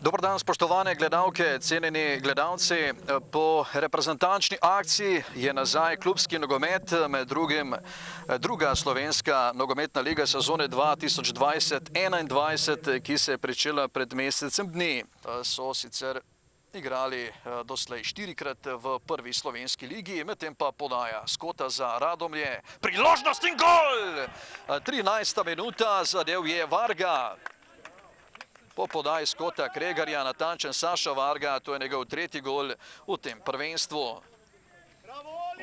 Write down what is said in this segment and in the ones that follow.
Dobar dan, spoštovane gledalke, cenjeni gledalci. Po reprezentančni akciji je nazaj klubski nogomet, med drugim druga slovenska nogometna liga sezone 2020-2021, ki se je pričela pred mesecem dni. So sicer igrali doslej 4-krat v prvi slovenski ligi, medtem pa podaja Skota za Radomlje. Priložnost in gol! 13. minuta, zadev je Varga. Po podaji Skota Kregarja, natančen Saša Varga, to je njegov tretji gol v tem prvenstvu.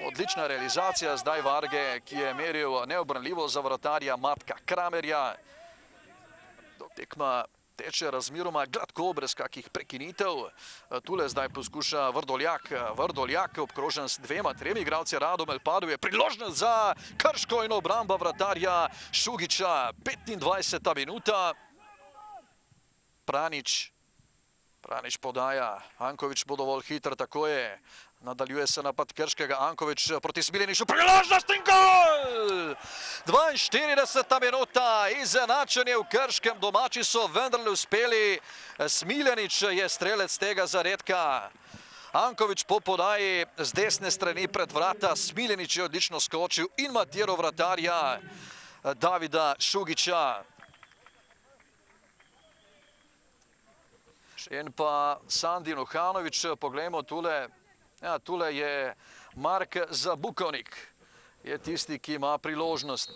Odlična realizacija zdaj Varge, ki je meril neobranljivo za vratarja Matka Kramerja. Tekma teče razmeroma gladko, brez kakih prekinitev. Tule zdaj poskuša Vrdoljak. Vrdoljak obkrožen s dvema, tremi igralci Radomelj, padel je priložnost za Krško in obramba vratarja Šugića. 25. minuta. Pranič podaja, Ankovič bo dovolj hiter, tako je. Nadaljuje se napad Krškega, Ankovič proti Smiljaniću, priložnost in gol! 42. minuta, izenačenje v Krškem, domači so vendarle uspeli. Smiljanić je strelec tega zadetka. Ankovič po podaji z desne strani pred vrata, Smiljanić je odlično skočil in matiral vratarja Davida Šugića. In pa Sandi Nuhanović, poglejmo tule. Ja, tule je Mark Zabukovnik. Je tisti, ki ima priložnost,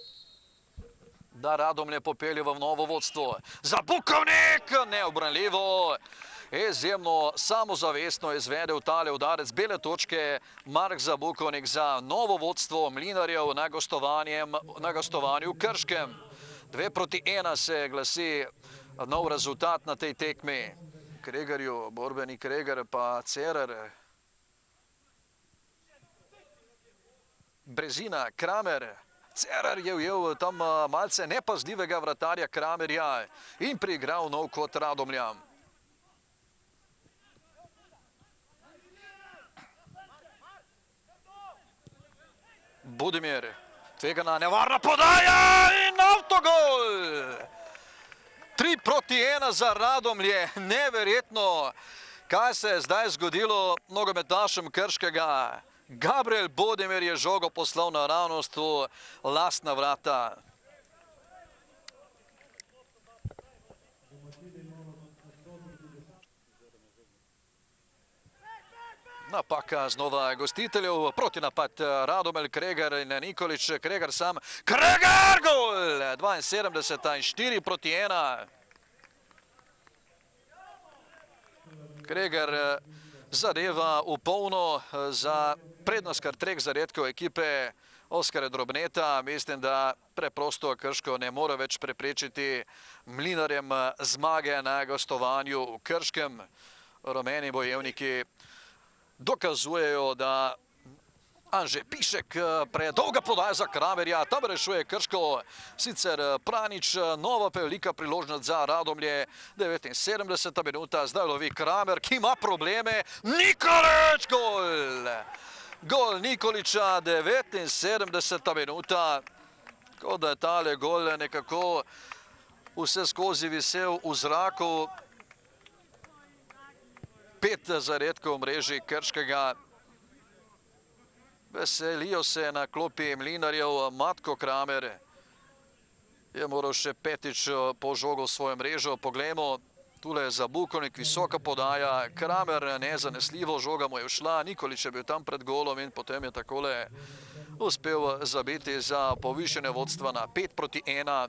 da Radomlje popelje v novo vodstvo. Zabukovnik! Neobranljivo! Izjemno samozavestno izvedel tale udarec bele točke Mark Zabukovnik za novo vodstvo Mlinarjev na gostovanju v Krškem. 2-1 se glasi nov rezultat na tej tekmi. Kregarju, borbeni Kregar, pa Cerar. Brezina, Kramer. Cerar je ujel tam malce nepazljivega vratarja Kramerja in priigral nov kot Radomljam. Budimir, tvegana nevarna podaja in avtogol! 3-1 za Radomlje, neverjetno, kaj se je zdaj zgodilo nogometašem Krškega. Gabriel Budimir je žogo poslal naravnost v lastna vrata. Napaka znova gostiteljev, protinapad Radomelj, Kregar in Nikolić, Kregar sam. Kregar, gol! 72 in 4-1. Kregar zadeva v polno za prednost kar 3 zadetkov ekipe Oskarja Drobneta. Mislim, da preprosto Krško ne more več preprečiti Mlinarjem zmage na gostovanju v Krškem. Rumeni bojevniki dokazujejo, da Anže Pišek predolga podaja za Kramerja, tam rešuje Krško, sicer Pranič, nova velika priložnost za Radomlje, 79. minuta, zdaj lovi Kramer, ki ima probleme, Nikolić, gol! Gol Nikolića, 79. minuta, kot da je tale gol nekako vse skozi visel v zraku. 5 zadetkov v mreži Krškega. Veselijo se na klopi Mlinarjev. Matko Kramer je moral še 5-tič po žogu v svojo mrežo. Poglejmo, tule je Zabukovnik, visoka podaja. Kramer nezanesljivo, žoga mu je všla. Nikolić je bil tam pred golom in potem je takole uspel zabiti za povišene vodstva na 5-1.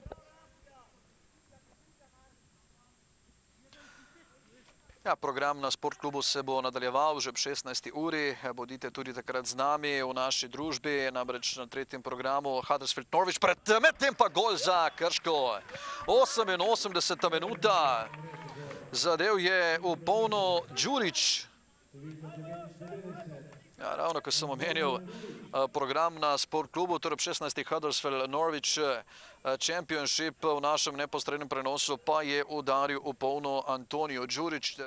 Ja, program na Sportklubu se bo nadaljeval že ob 16. uri. Bodite tudi takrat z nami v naši družbi, namreč na 3. programu Huddersfield Norwich, medtem pa gol za Krško. 88. minuta. Zadev je v polno Đurić. Ja, ravno ko sem omenil program na Sportklubu, torej ob 16. Huddersfield Norwich Championship v našem neposrednem prenosu pa je udaril v polno Antonio Đurić.